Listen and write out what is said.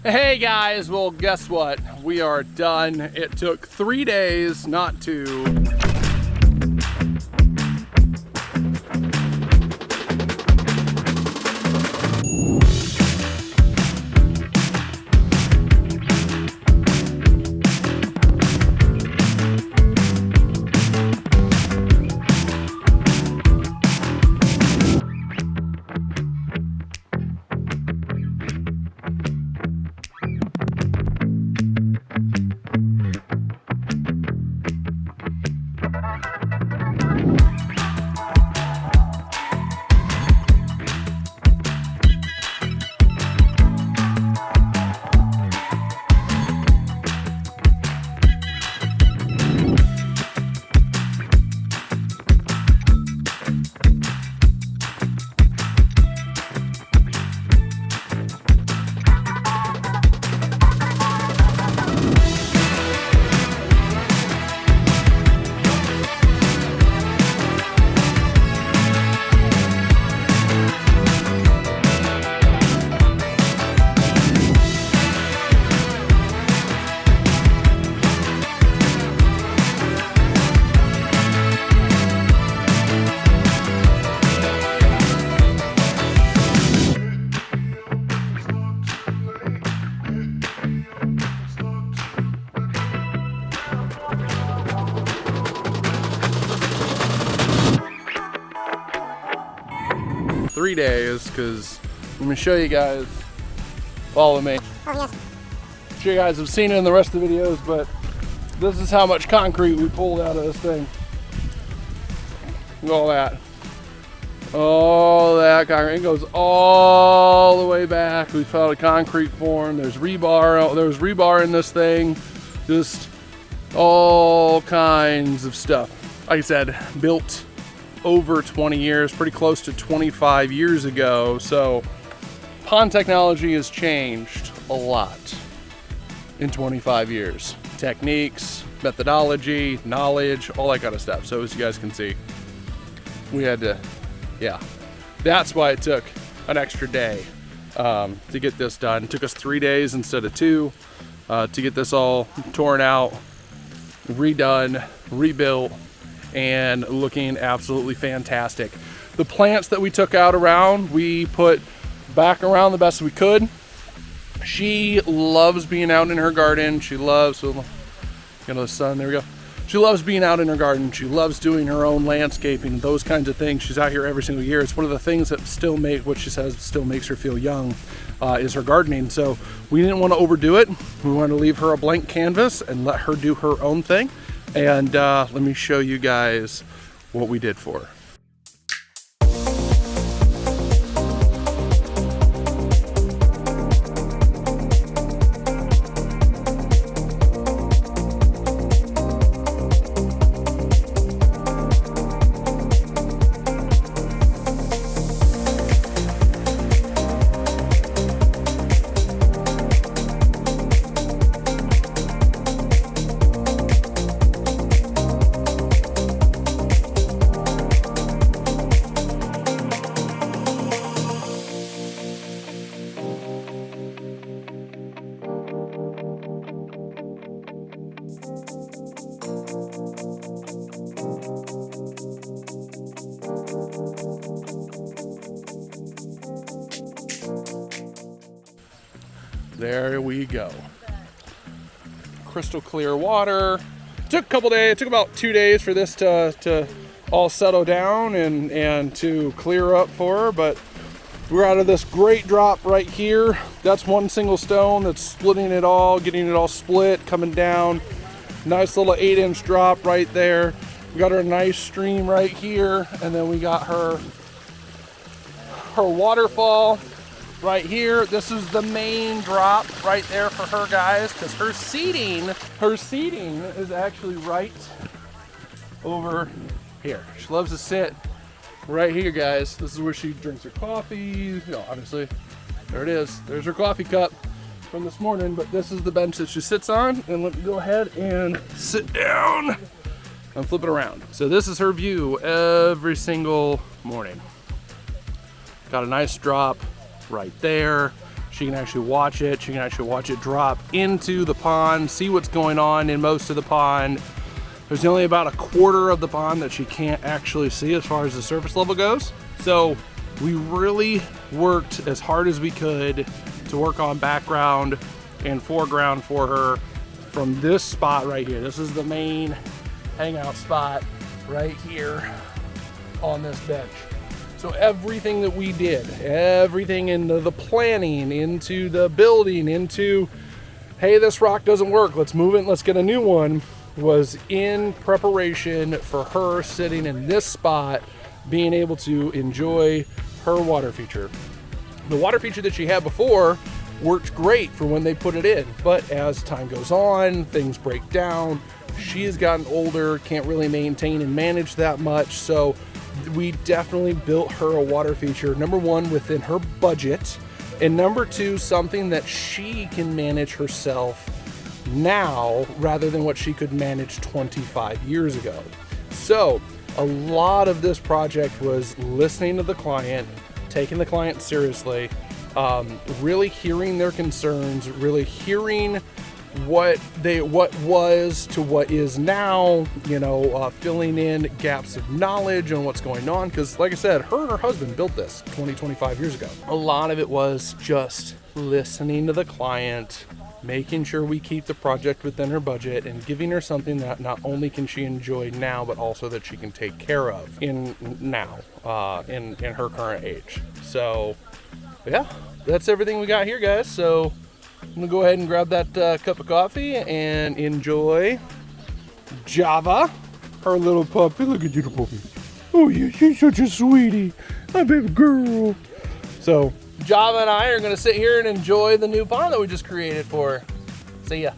Hey guys, well guess what? We are done. It took 3 days, not 2. Three days, because let me show you guys. Follow me. Oh, yes. I'm sure you guys have seen it in the rest of the videos, but this is how much concrete we pulled out of this thing. Look at all that. All that concrete. It goes all the way back. We found a concrete form. There's rebar. There's rebar in this thing. Just all kinds of stuff. Like I said, built over 20 years, pretty close to 25 years ago. So pond technology has changed a lot in 25 years. Techniques, methodology, knowledge, all that kind of stuff. So as you guys can see, we had to, yeah, that's why it took an extra day to get this done. It took us 3 days instead of 2 to get this all torn out, redone, rebuilt, and looking absolutely fantastic. The plants that we took out around, we put back around the best we could. She loves being out in her garden. She loves, the sun, there we go. She loves being out in her garden. She loves doing her own landscaping, those kinds of things. She's out here every single year. It's one of the things that still make, what she says still makes her feel young, is her gardening. So we didn't want to overdo it. We wanted to leave her a blank canvas and let her do her own thing. And let me show you guys what we did for her. There we go. Crystal clear water. Took a couple days, it took about 2 days for this to all settle down and to clear up for her, but we're out of this great drop right here. That's one single stone that's splitting it all, getting it all split, coming down. Nice little 8-inch drop right there. We got her nice stream right here, and then we got her waterfall right here. This is the main drop right there for her, guys, because her seating is actually right over here. She loves to sit right here, guys. This is where she drinks her coffee. You know, obviously, there it is. There's her coffee cup from this morning, but this is the bench that she sits on. And let me go ahead and sit down and flip it around. So this is her view every single morning. Got a nice drop right there. She can actually watch it. She can actually watch it drop into the pond, see what's going on in most of the pond. There's only about a quarter of the pond that she can't actually see as far as the surface level goes. So we really worked as hard as we could to work on background and foreground for her from this spot right here. This is the main hangout spot right here on this bench. So everything that we did, everything into the planning, into the building, into, hey, this rock doesn't work, let's move it, let's get a new one, was in preparation for her sitting in this spot, being able to enjoy her water feature. The water feature that she had before worked great for when they put it in, but as time goes on, things break down. She has gotten older, can't really maintain and manage that much, so we definitely built her a water feature, number one, within her budget, and number two, something that she can manage herself now rather than what she could manage 25 years ago. So a lot of this project was listening to the client, taking the client seriously, really hearing their concerns, really hearing what was to what is now, you know, filling in gaps of knowledge on what's going on. Because like I said, her and her husband built this 25 years ago. A lot of it was just listening to the client, making sure we keep the project within her budget, and giving her something that not only can she enjoy now, but also that she can take care of in her current age. So yeah, that's everything we got here, guys. So I'm gonna go ahead and grab that cup of coffee and enjoy Java, her little puppy. Look at you, little puppy. Oh yeah, she's such a sweetie, my baby girl. So Java and I are gonna sit here and enjoy the new pond that we just created for her. See ya.